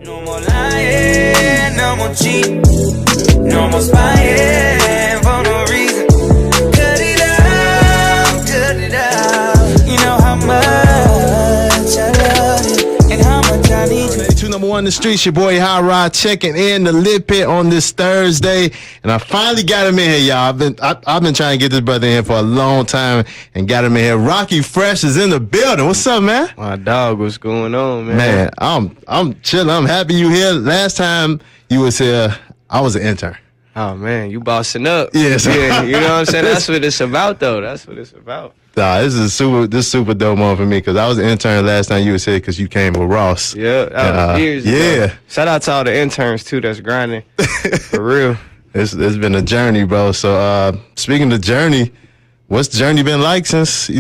No more lying, no more cheating, no more spying for no reason. Cut it out, you know how much I love it and how much I need you. To number one in the streets, your boy HotRod checking in the LitPit on this Thursday, and I finally got him in here, y'all. I've been trying to get this brother in for a long time and got him in here. Rockie Fresh is in the building. What's up, man? My dog, what's going on, man? Man, I'm chilling. I'm happy you here. Last time you was here, I was an intern. Oh man, you bossing up. Yes. Yeah, you know what I'm saying? That's what it's about, though. That's what it's about. Nah, this is super dope moment for me because I was an intern last time you was here because you came with Ross. Yeah, that was years ago. Yeah. Shout out to all the interns too that's grinding. For real. It's been a journey, bro. So speaking of journey, what's the journey been like since,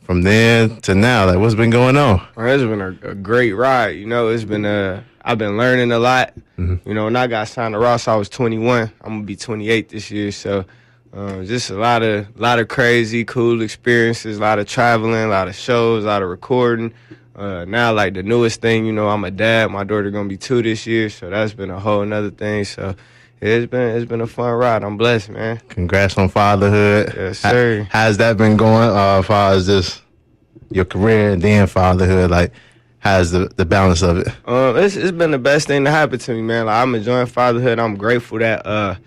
from then to now? Like, what's been going on? Well, it's been a great ride. It's been I've been learning a lot. Mm-hmm. When I got signed to Ross, I was 21. I'm gonna be 28 this year, so just a lot of crazy, cool experiences, a lot of traveling, a lot of shows, a lot of recording. Now, like the newest thing, I'm a dad. My daughter gonna be 2 this year, so that's been a whole nother thing. So it's been a fun ride. I'm blessed, man. Congrats on fatherhood. Yes, sir. How's that been going? As far as just your career and then fatherhood, like how's the balance of it? It's been the best thing to happen to me, man. Like I'm enjoying fatherhood. I'm grateful that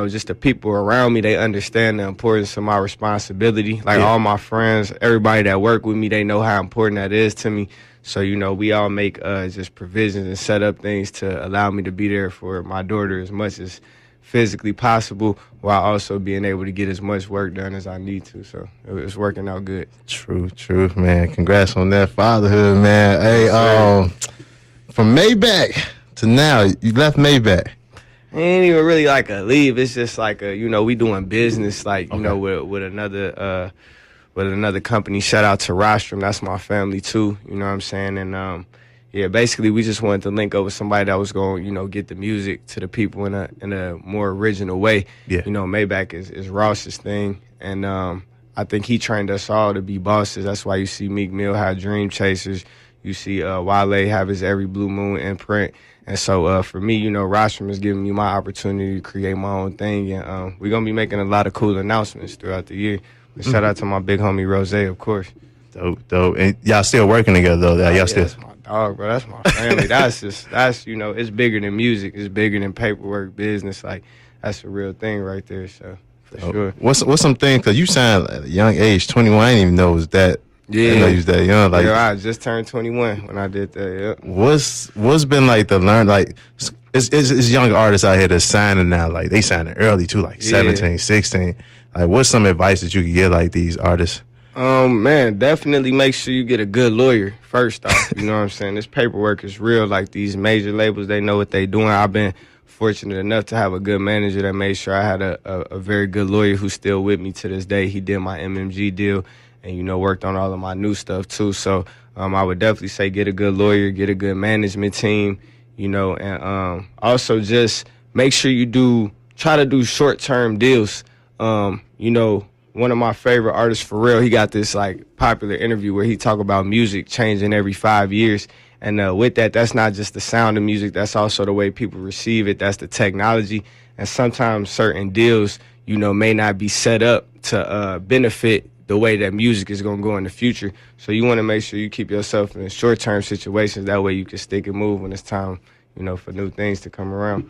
just the people around me, they understand the importance of my responsibility. Like all my friends, everybody that work with me, they know how important that is to me. So, we all make just provisions and set up things to allow me to be there for my daughter as much as physically possible while also being able to get as much work done as I need to. So it's working out good. True, man. Congrats on that fatherhood, man. Hey, from Maybach to now, you left Maybach. It ain't even really like a leave. It's just like we doing business, like with another company. Shout out to Rostrum. That's my family too. You know what I'm saying? And basically we just wanted to link up with somebody that was going, get the music to the people in a more original way. Yeah. Maybach is Ross's thing, and I think he trained us all to be bosses. That's why you see Meek Mill have Dream Chasers. You see Wale have his Every Blue Moon imprint. And so for me, Rostrum is giving me my opportunity to create my own thing. And we're going to be making a lot of cool announcements throughout the year. But shout out to my big homie, Rose, of course. Dope. And y'all still working together, though? Y'all still? That's my dog, bro. That's my family. that's it's bigger than music. It's bigger than paperwork, business. Like, that's a real thing right there. So, for sure. What's some things, because you signed at a young age, 21, I didn't even know it was that. Yeah, I know you was that young. Like, I just turned 21 when I did that. Yeah. What's been like the learn? Like, it's young artists out here that's signing now. Like, they signing early too, like 17, 16. Like, what's some advice that you could give like these artists? Man, definitely make sure you get a good lawyer first off. You know what I'm saying? This paperwork is real. Like these major labels, they know what they doing. I've been fortunate enough to have a good manager that made sure I had a very good lawyer who's still with me to this day. He did my MMG deal. And, worked on all of my new stuff, too. So I would definitely say get a good lawyer, get a good management team, and also just make sure you try to do short-term deals. One of my favorite artists, for real, he got this, popular interview where he talk about music changing every 5 years. And with that, that's not just the sound of music. That's also the way people receive it. That's the technology. And sometimes certain deals, may not be set up to benefit the way that music is going to go in the future. So you want to make sure you keep yourself in short-term situations. That way you can stick and move when it's time, for new things to come around.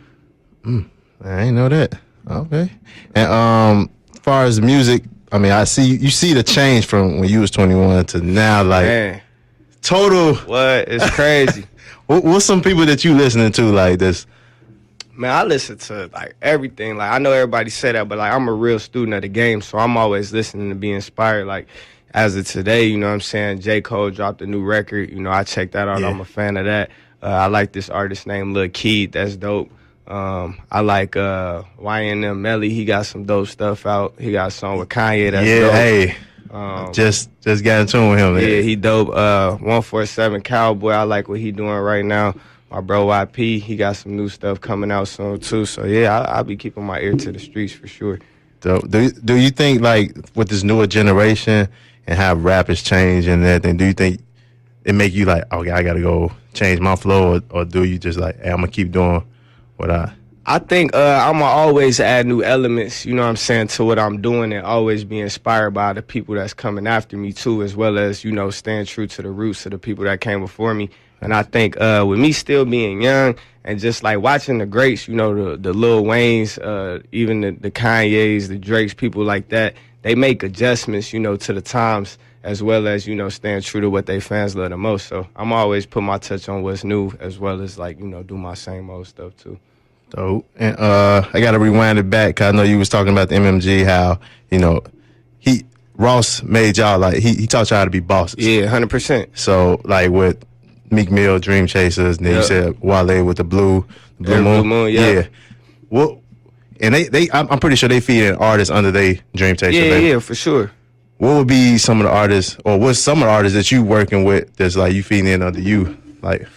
I ain't know that. Okay. And as far as music, I mean, you see the change from when you was 21 to now, like, man, total. What? It's crazy. What's some people that you listening to like this? Man, I listen to, everything. I know everybody say that, but, I'm a real student of the game, so I'm always listening to be inspired. As of today, you know what I'm saying, J. Cole dropped a new record. I checked that out. Yeah. I'm a fan of that. I like this artist named Lil Keed. That's dope. I like YNM Melly. He got some dope stuff out. He got a song with Kanye. That's dope. Hey. Just got in tune with him. Yeah, he dope. 147 Cowboy. I like what he doing right now. My bro YP, he got some new stuff coming out soon too. So yeah, I'll be keeping my ear to the streets for sure. Do you think with this newer generation and how rap has changed and everything, do you think it make you like, okay, I gotta go change my flow, or do you just like, hey, I'm gonna keep doing what I think I'm going to always add new elements, you know what I'm saying, to what I'm doing, and always be inspired by the people that's coming after me too, as well as, you know, staying true to the roots of the people that came before me. And I think with me still being young and just like watching the greats, you know, the Lil Waynes, even the Kanyes, the Drakes, people like that, they make adjustments, you know, to the times, as well as, you know, staying true to what they fans love the most. So I'm always put my touch on what's new, as well as like, you know, do my same old stuff too. So, and I got to rewind it back, because I know you was talking about the MMG, how, you know, Ross made y'all, like, he taught y'all how to be bosses. Yeah, 100%. So, like, with Meek Mill, Dream Chasers, and then you said Wale with the Blue Moon. Blue Moon, yeah. Well, and I'm pretty sure they feed artists under their Dream Chaser. Yeah, for sure. What would be some of the artists, or what's some of the artists that you working with that's like you feeding in under you? Like,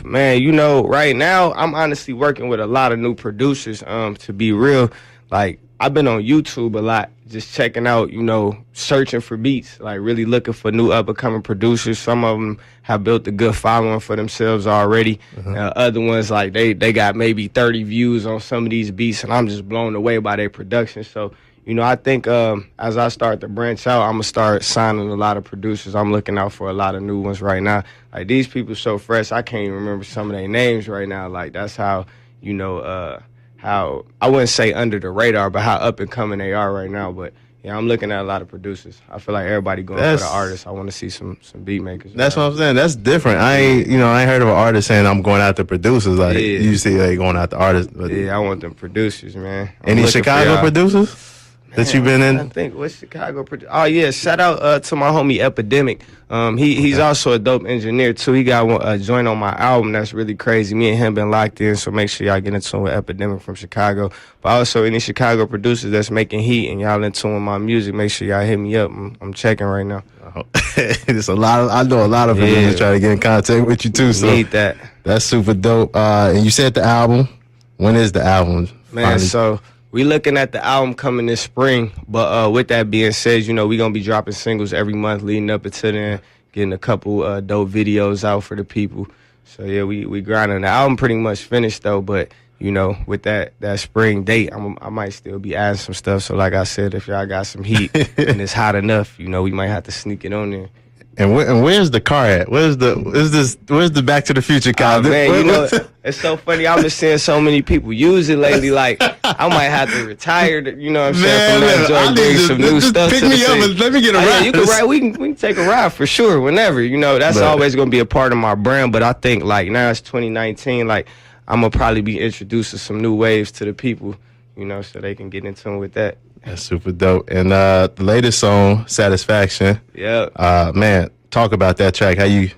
man, you know, right now I'm honestly working with a lot of new producers. To be real, like I've been on YouTube a lot, just checking out, you know, searching for beats, like really looking for new up and coming producers. Some of them have built a good following for themselves already. Other ones, like they got maybe 30 views on some of these beats, and I'm just blown away by their production. So, you know, I think as I start to branch out, I'm going to start signing a lot of producers. I'm looking out for a lot of new ones right now. Like, these people so fresh, I can't even remember some of their names right now. Like, that's how, you know, how, I wouldn't say under the radar, but how up and coming they are right now. But, yeah, I'm looking at a lot of producers. I feel like everybody going for the artists. I want to see some beat makers. That's what I'm saying. That's different. I ain't heard of an artist saying I'm going after producers. Like, you see, like, going after artists. But yeah, I want them producers, man. Any Chicago producers that you've been in? I think what's Chicago? Oh yeah, shout out to my homie Epidemic. He's also a dope engineer too. He got a joint on my album that's really crazy. Me and him been locked in, so make sure y'all get in tune with Epidemic from Chicago. But also any Chicago producers that's making heat and y'all in tune with my music, make sure y'all hit me up. I'm checking right now. It's a lot of, I know a lot of people that try to get in contact with you too. So need that. That's super dope. And you said the album. When is the album? Man, finally? So we looking at the album coming this spring, but with that being said, you know, we gonna be dropping singles every month leading up until then, getting a couple dope videos out for the people. So yeah, we grinding. The album pretty much finished though, but you know, with that spring date, I might still be adding some stuff. So like I said, if y'all got some heat and it's hot enough, you know, we might have to sneak it on there. And where's the car at? Where's the Back to the Future car? Man, you know, it's so funny. I've been seeing so many people use it lately. Like, I might have to retire. You know what I'm saying? Man, bring some new stuff. Pick me up and let me get a ride. Yeah, you can ride. We can take a ride for sure. Whenever, you know, that's always gonna be a part of my brand. But I think like now it's 2019. Like, I'm gonna probably be introducing some new waves to the people. You know, so they can get in tune with that. That's super dope. And the latest song, Satisfaction. Yeah. Man, talk about that track. How you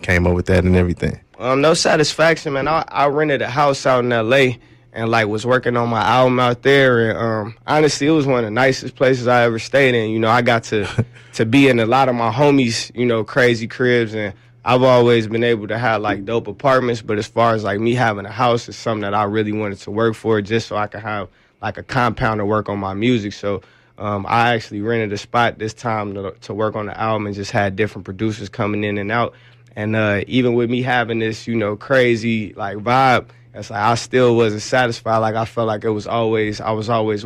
came up with that and everything. No Satisfaction, man. I rented a house out in LA and like was working on my album out there. And honestly, it was one of the nicest places I ever stayed in. You know, I got to be in a lot of my homies, you know, crazy cribs, and I've always been able to have like dope apartments. But as far as like me having a house is something that I really wanted to work for, just so I could have like a compound to work on my music. So I actually rented a spot this time to work on the album and just had different producers coming in and out. And even with me having this, you know, crazy like vibe, it's like I still wasn't satisfied. Like I felt like I was always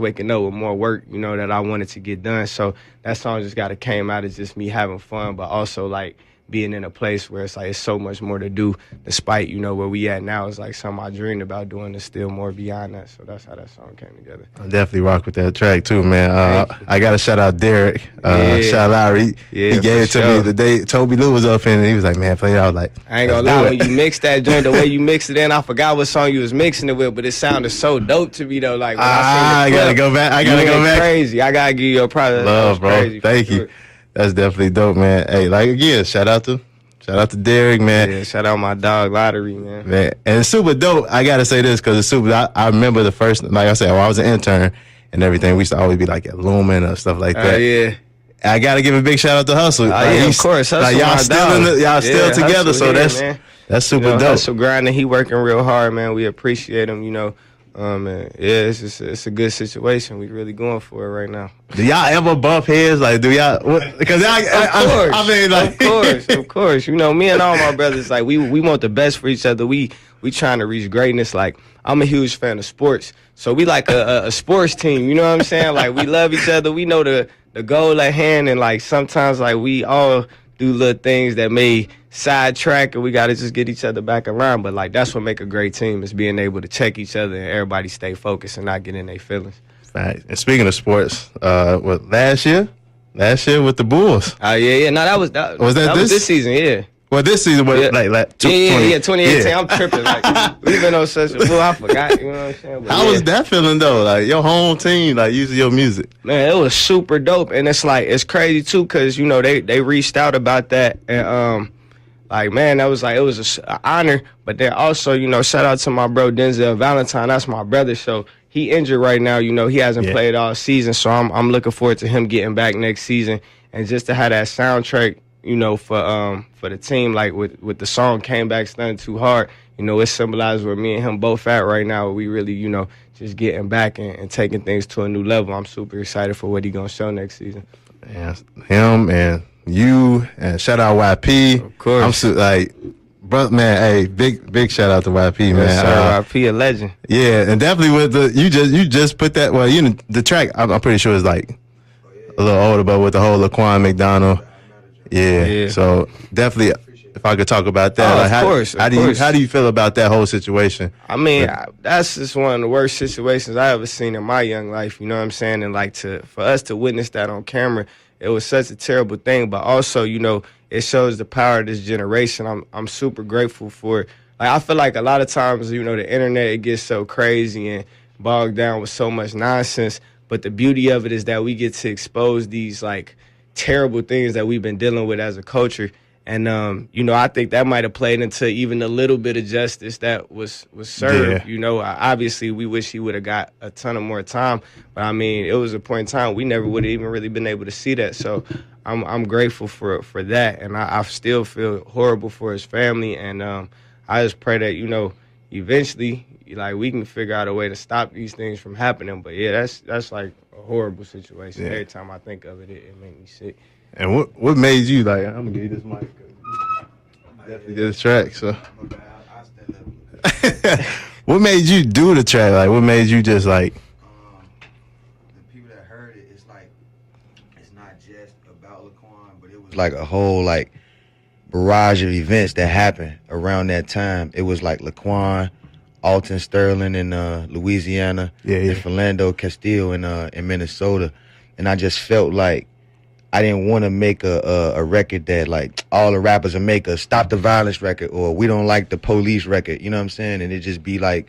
waking up with more work, you know, that I wanted to get done. So that song just came out as just me having fun, but also like being in a place where it's like it's so much more to do, despite, you know, where we at now is like something I dreamed about doing. There's still more beyond that. So that's how that song came together. I definitely rock with that track too, man. I got to shout out Derek. Shout out. He gave it to me the day Toby Lou was up in, and he was like, man, play it out. Like, I ain't gonna lie, when you mix that joint, the way you mixed it in, I forgot what song you was mixing it with, but it sounded so dope to me though. Like, when I gotta go back. I gotta go back. Crazy. I gotta give you a product. Love, bro. Crazy, thank you. That's definitely dope, man. Hey, like again, shout out to Derek, man. Yeah, shout out my dog Lottery, man. And it's super dope. I gotta say this because it's super. I remember the first, like I said, when I was an intern and everything, we used to always be like at Lumen or stuff like that. Yeah. I gotta give a big shout out to Hustle. Yeah, of course. Hustle, like, y'all still together, Hustle, so that's super dope. Hustle grinding, he working real hard, man. We appreciate him, you know. And yeah, it's a good situation. We really going for it right now. Do y'all ever bump heads? Like, do y'all? Because I mean, like, of course. You know, me and all my brothers, like, we want the best for each other. We trying to reach greatness. Like, I'm a huge fan of sports, so we like a sports team. You know what I'm saying? Like, we love each other. We know the goal at hand, and like sometimes like we all do little things that may sidetrack, and we got to just get each other back around. But like that's what make a great team is being able to check each other and everybody stay focused and not get in their feelings. Right. And speaking of sports, what last year with the Bulls? Yeah. No, that was this season. Yeah. Well, this season was like 2018. Yeah. I'm tripping. Like we've been on such a bull. I forgot. You know what I'm saying? But how was that feeling though? Like your home team, like using your music. Man, it was super dope, and it's crazy too, cause you know they reached out about that, and like man, it was an honor. But then also, you know, shout out to my bro Denzel Valentine. That's my brother. So he injured right now. You know, he hasn't played all season. So I'm looking forward to him getting back next season, and just to have that soundtrack. You know, for the team, like with the song Came Back Stunning Too Hard, you know, it symbolizes where me and him both at right now. We really, you know, just getting back and taking things to a new level. I'm super excited for what he gonna show next season. Yeah, him and you, and shout out YP. Of course. I'm like, brother, man, hey, big shout out to YP, man. YP a legend. Yeah, and definitely with you just put that. Well, you know, the track I'm pretty sure is like a little older, but with the whole Laquan McDonald. Yeah, so definitely, if I could talk about that, like, of course. How do you feel about that whole situation? I mean, that's just one of the worst situations I ever seen in my young life. You know what I'm saying? And like for us to witness that on camera, it was such a terrible thing. But also, you know, it shows the power of this generation. I'm super grateful for it. Like I feel like a lot of times, you know, the internet it gets so crazy and bogged down with so much nonsense. But the beauty of it is that we get to expose these like terrible things that we've been dealing with as a culture, and you know, I think that might have played into even a little bit of justice that was served. You know, obviously we wish he would have got a ton of more time, but I mean, it was a point in time we never would have even really been able to see that. So I'm grateful for that, and I still feel horrible for his family, and I just pray that, you know, eventually like we can figure out a way to stop these things from happening. But yeah, that's like a horrible situation. Yeah. Every time I think of it, it makes me sick. And what made you like? I'm gonna give you this mic. Definitely did the track. So, what made you do the track? Like, what made you just like? The people that heard it, it's like it's not just about Laquan, but it was like a whole like barrage of events that happened around that time. It was like Laquan, Alton Sterling in Louisiana, and Philando Castile in Minnesota, and I just felt like I didn't want to make a record that like all the rappers would make a Stop the Violence record or We Don't Like the Police record, you know what I'm saying? And it just be like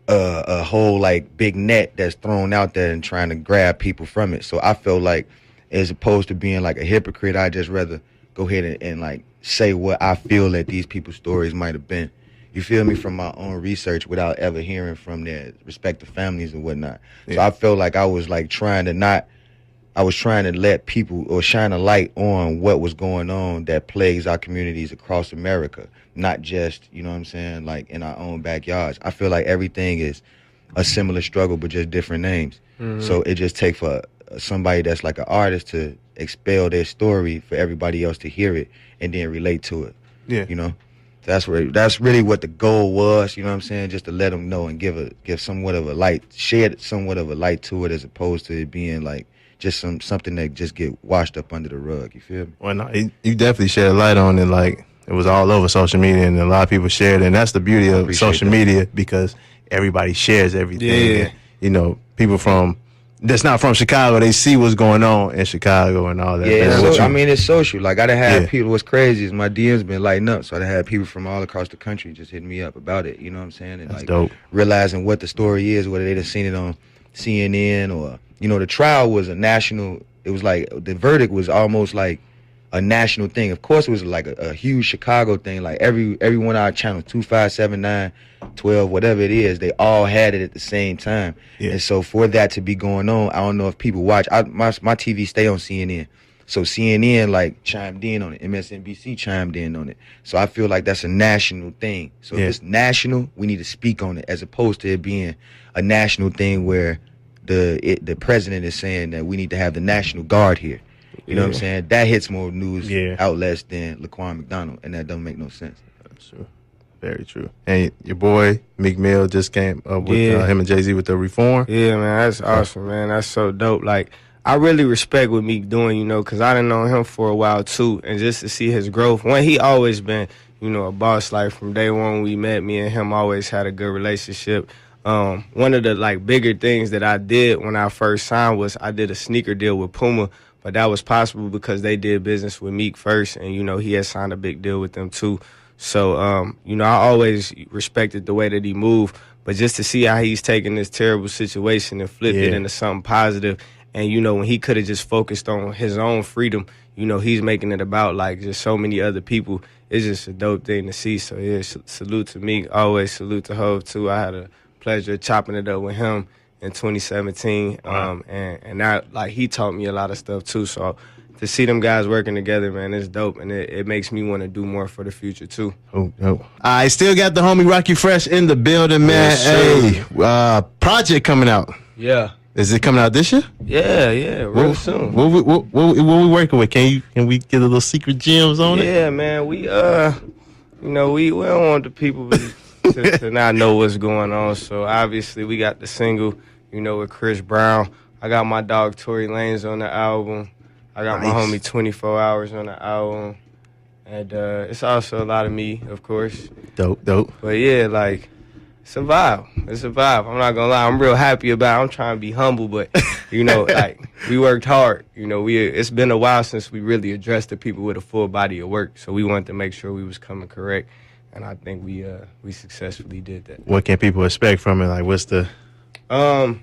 a whole like big net that's thrown out there and trying to grab people from it. So I felt like as opposed to being like a hypocrite, I'd just rather go ahead and like say what I feel that these people's stories might have been. You feel me, from my own research without ever hearing from their respective families and whatnot. Yeah. So I felt like I was like trying to let people or shine a light on what was going on that plagues our communities across America, not just, you know what I'm saying, like in our own backyards. I feel like everything is a similar struggle, but just different names. Mm-hmm. So it just takes for somebody that's like an artist to expel their story for everybody else to hear it and then relate to it. Yeah. You know? That's really what the goal was, you know what I'm saying? Just to let them know and give somewhat of a light, shed somewhat of a light to it, as opposed to it being like just something that just get washed up under the rug. You feel me? Well, no, you definitely shed a light on it. Like it was all over social media, and a lot of people shared it. And that's the beauty of social media, because everybody shares everything. Yeah. And, you know, people that's not from Chicago, they see what's going on in Chicago and all that. Yeah, I mean, it's social. Like, I done had people, what's crazy is my DMs been lighting up, so I done had people from all across the country just hitting me up about it, you know what I'm saying? And that's like dope. Realizing what the story is, whether they done seen it on CNN or, you know, the trial was a national, it was like, the verdict was almost like a national thing. Of course, it was like a huge Chicago thing. Like everyone on our channel, 2, 5, 7, 9, 12, whatever it is, they all had it at the same time. Yeah. And so for that to be going on, I don't know if people watch. My TV stay on CNN. So CNN like chimed in on it. MSNBC chimed in on it. So I feel like that's a national thing. So if it's national, we need to speak on it, as opposed to it being a national thing where the president is saying that we need to have the National Guard here. You know what I'm saying? That hits more news outlets than Laquan McDonald, and that don't make no sense. That's true. Very true. And your boy Meek Mill just came up with him and Jay-Z with the Reform. Yeah, man, that's awesome, man. That's so dope. Like, I really respect what Meek doing, you know, because I done known him for a while too, and just to see his growth. One, he always been, you know, a boss. Like from day one we met, me and him always had a good relationship. One of the like bigger things that I did when I first signed was I did a sneaker deal with Puma, but that was possible because they did business with Meek first, and you know he had signed a big deal with them too. So you know, I always respected the way that he moved, but just to see how he's taking this terrible situation and flipped it into something positive, and you know when he could have just focused on his own freedom, you know he's making it about like just so many other people. It's just a dope thing to see. So yeah, salute to Meek. Always salute to Hov too. I had a pleasure of chopping it up with him in 2017, and that like he taught me a lot of stuff too. So to see them guys working together, man, it's dope, and it makes me want to do more for the future too. I still got the homie Rockie Fresh in the building, man. Hey, project coming out. Yeah. Is it coming out this year? Yeah, real soon. What we working with? Can we get a little secret gems on it? Yeah, man. We you know, we don't want the people to not know what's going on. So obviously we got the single, you know, with Chris Brown. I got my dog Tory Lanez on the album. I got my homie 24 Hours on the album. And it's also a lot of me, of course. Dope. But yeah, like, it's a vibe. It's a vibe. I'm not gonna lie. I'm real happy about it. I'm trying to be humble, but, you know, like, we worked hard. You know, it's been a while since we really addressed the people with a full body of work. So we wanted to make sure we was coming correct. And I think we successfully did that. What can people expect from it? Like, what's the... Well,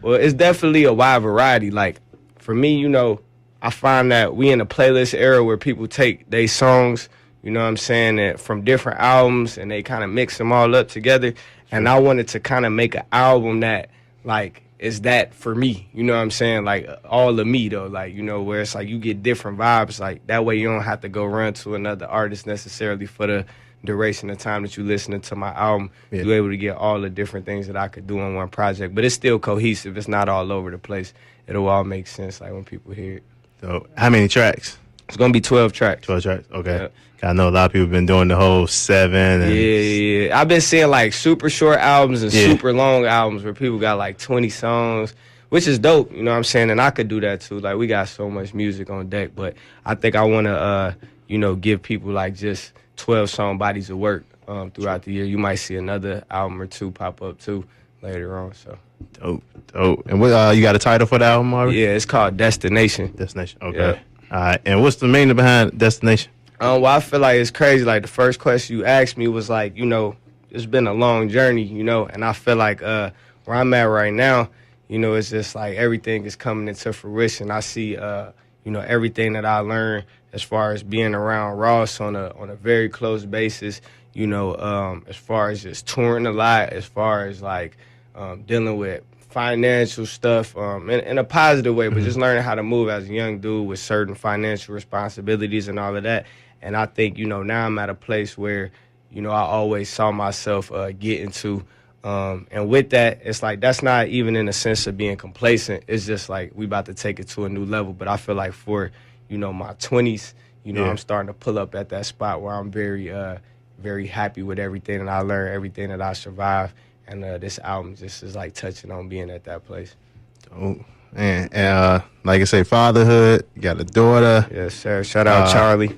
it's definitely a wide variety. Like, for me, you know, I find that we in a playlist era where people take their songs, you know what I'm saying, from different albums, and they kind of mix them all up together. And I wanted to kind of make an album that, like, is that for me, you know what I'm saying? Like, all of me, though, like, you know, where it's like you get different vibes. Like, that way you don't have to go run to another artist necessarily for the duration of time that you listening to my album. You're able to get all the different things that I could do on one project. But it's still cohesive. It's not all over the place. It'll all make sense, like, when people hear it. So, how many tracks? It's going to be 12 tracks. 12 tracks, okay. I know a lot of people have been doing the whole 7. And yeah. I've been seeing, like, super short albums and super long albums where people got, like, 20 songs, which is dope, you know what I'm saying? And I could do that, too. Like, we got so much music on deck. But I think I want to, you know, give people, like, just 12-song bodies of work throughout the year. You might see another album or two pop up, too, later on, so. Dope. And what you got a title for the album already? Yeah, it's called Destination. Destination, okay. Yeah. All right, and what's the meaning behind Destination? Well, I feel like it's crazy. Like, the first question you asked me was like, you know, it's been a long journey, you know, and I feel like where I'm at right now, you know, it's just like everything is coming into fruition. I see, you know, everything that I learned as far as being around Ross on a very close basis, you know, as far as just touring a lot, as far as like dealing with financial stuff in a positive way, but just learning how to move as a young dude with certain financial responsibilities and all of that. And I think, you know, now I'm at a place where, you know, I always saw myself getting to. And with that, it's like that's not even in a sense of being complacent. It's just like we about to take it to a new level. But I feel like for, you know, my 20s, you know, I'm starting to pull up at that spot where I'm very, very happy with everything that I learned, everything that I survived. And this album just is like touching on being at that place. Oh, man. And like I say, fatherhood, you got a daughter. Yes, sir. Shout out Charlie.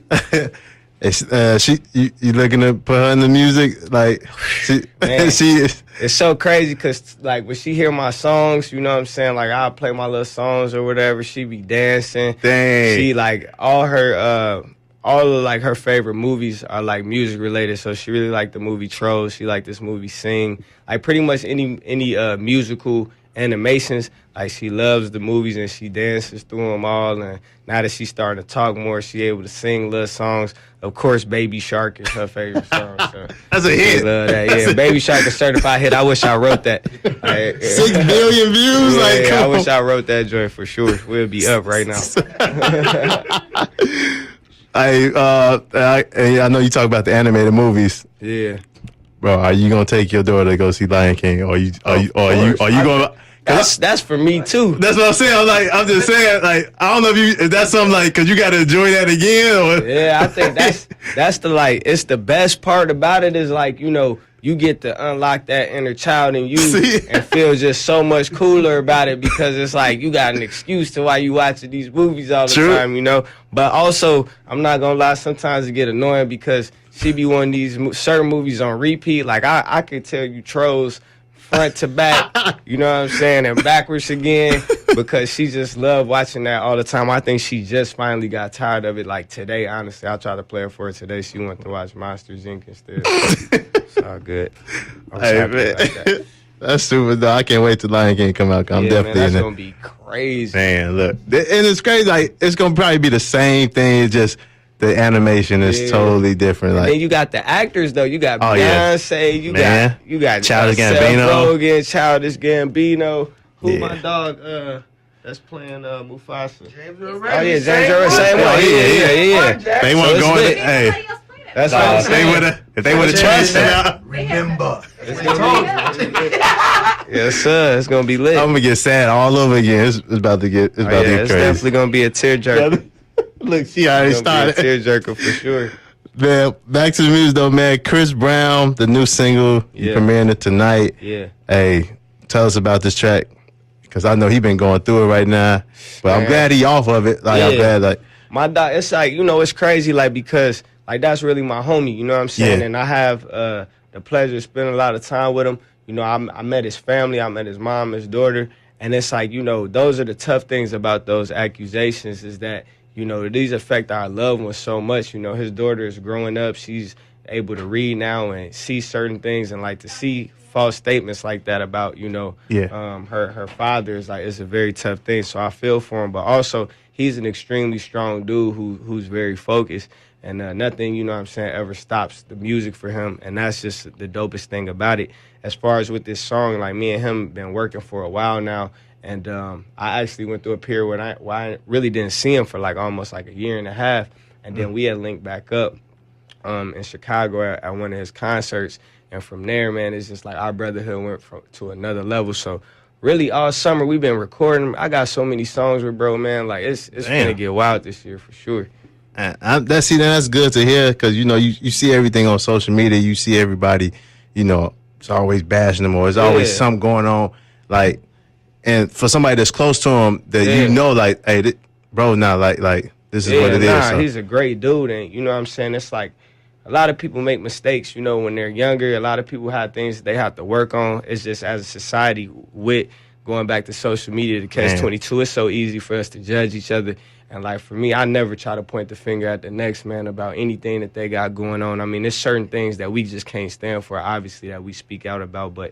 You looking to put her in the music? Like, it's so crazy because, like, when she hear my songs, you know what I'm saying? Like, I'll play my little songs or whatever. She be dancing. Dang. She, like, all of, like, her favorite movies are, like, music-related. So she really liked the movie Trolls. She liked this movie Sing. Like, pretty much any musical animations. Like, she loves the movies and she dances through them all. And now that she's starting to talk more, she able to sing little songs. Of course, Baby Shark is her favorite song. So That's a hit. love that. Yeah, Baby Shark is certified hit. I wish I wrote that. 6 billion views. Yeah, Like, I come wish on. I wrote that joint for sure. We'll be up right now. I know you talk about the animated movies, Yeah. bro. Are you gonna take your daughter to go see Lion King, or you going? That's for me too. That's what I'm saying. I'm just saying, like, I don't know if that's something like, cause you got to enjoy that again, or Yeah, I think that's the, like, it's the best part about it is, like, you know, you get to unlock that inner child in you See? and feel just so much cooler about it, because it's like you got an excuse to why you watching these movies all the True. time, you know. But also, I'm not gonna lie, sometimes it get annoying because she be wanting these certain movies on repeat. Like, I could tell you Trolls front to back, you know what I'm saying, and backwards again, because she just loved watching that all the time. I think she just finally got tired of it. Like today, honestly, I tried to play it for her today. She went to watch Monsters Inc. instead. It's all good. I'm Hey, happy man. like that. That's super. Though. I can't wait till Lion King come out. 'Cause I'm Yeah, definitely man, that's in it. gonna be crazy. Man, look, and it's crazy. Like, it's gonna probably be the same thing. It's just the animation is Yeah. totally different. And Like, then you got the actors though. You got Oh, yeah. Beyonce. You Man. got Childish Seth Gambino. Rogen, Childish Gambino. Who Yeah. my dog? That's playing Mufasa. James Oh yeah, James Earl, one. same one. Yeah. they So weren't it's going. lit. Hey, That's what I'm if they saying. would have changed it out, Remember. Yes, sir. It's gonna be lit. I'm gonna get sad all over again. It's about to get. It's Oh, about to yeah, get it's crazy. definitely gonna be a tearjerker. Look, she already It's gonna be started. a tearjerker for sure. Man, back to the music though, man. Chris Brown, the new single, you Yeah. premiering it tonight. Yeah. Hey, tell us about this track, because I know he been going through it right now. But I'm Man. glad he off of it. Like, I'm Yeah. glad, like, My dog, it's like, you know, it's crazy, like, because, like, that's really my homie, you know what I'm saying? Yeah. And I have the pleasure of spending a lot of time with him. You know, I met his family, I met his mom, his daughter, and it's like, you know, those are the tough things about those accusations is that, you know, these affect our loved ones so much. You know, his daughter is growing up, she's able to read now and see certain things, and, like, to see false statements like that about, you know, her father is like, it's a very tough thing. So I feel for him, but also he's an extremely strong dude who's very focused, and nothing, you know what I'm saying, ever stops the music for him, and that's just the dopest thing about it. As far as with this song, like, me and him been working for a while now, and I actually went through a period where I really didn't see him for like almost like a year and a half, and then we had linked back up in Chicago at one of his concerts. And from there, man, it's just like our brotherhood went to another level. So really all summer we've been recording. I got so many songs with bro, man. Like it's gonna get wild this year for sure. that's good to hear, because, you know, you see everything on social media. You see everybody, you know, it's always bashing them, or it's always Yeah. something going on. Like, and for somebody that's close to him, that Yeah. you know, like, hey, bro, now, like this is what it is. So. He's a great dude, and you know what I'm saying? It's like a lot of people make mistakes, you know, when they're younger. A lot of people have things they have to work on. It's just as a society, with going back to social media, the catch-22, it's so easy for us to judge each other. And like for me, I never try to point the finger at the next man about anything that they got going on. I mean, there's certain things that we just can't stand for, obviously, that we speak out about. But,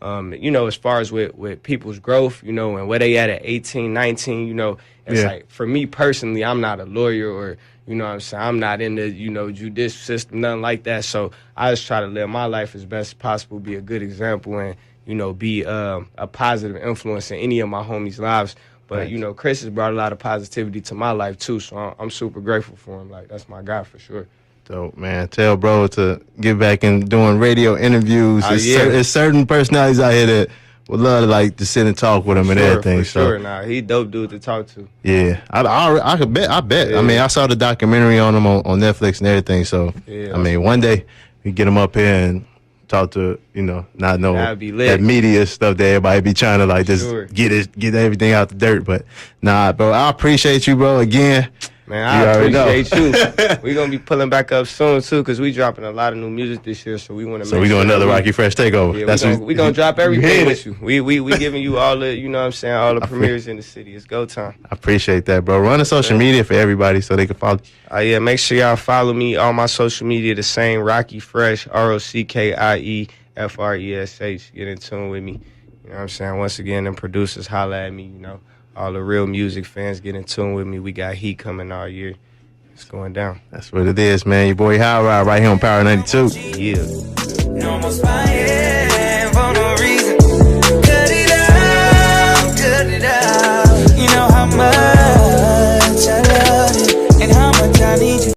you know, as far as with people's growth, you know, and where they at 18, 19, you know, it's like, for me personally, I'm not a lawyer or, you know what I'm saying, I'm not in the, you know, judicial system, nothing like that. So I just try to live my life as best as possible, be a good example, and, you know, be a positive influence in any of my homies' lives. But, you know, Chris has brought a lot of positivity to my life, too, so I'm super grateful for him. Like, that's my guy for sure. Dope, man. Tell bro to get back and doing radio interviews. There's certain personalities out here that would love to, like, to sit and talk with him and everything. For so, sure, nah, he dope dude to talk to. yeah, I could bet. I bet. Yeah. I mean, I saw the documentary on him on Netflix and everything. So, Yeah. I mean, one day we get him up here and talk to, you know, not know That'd be lit. that media stuff that everybody be trying to, like, just Sure. get everything out the dirt. But nah, bro, I appreciate you, bro. Again, Man, You I already know. appreciate you. We're going to be pulling back up soon, too, because we dropping a lot of new music this year, so we want to so we doing another that Rockie Fresh takeover. Yeah, we gonna drop everything heard with you. We giving you all the, you know what I'm saying, all the premieres in the city. It's go time. I appreciate that, bro. Run the social media for everybody so they can follow. Yeah, make sure y'all follow me on my social media, the same, Rockie Fresh, ROCKIE FRESH. Get in tune with me. You know know what I'm saying? Once again, them producers holla at me, you know. All the real music fans get in tune with me. We got heat coming all year. It's going down. That's what it is, man. Your boy HotRod right here on Power 92. Yeah. No more spying.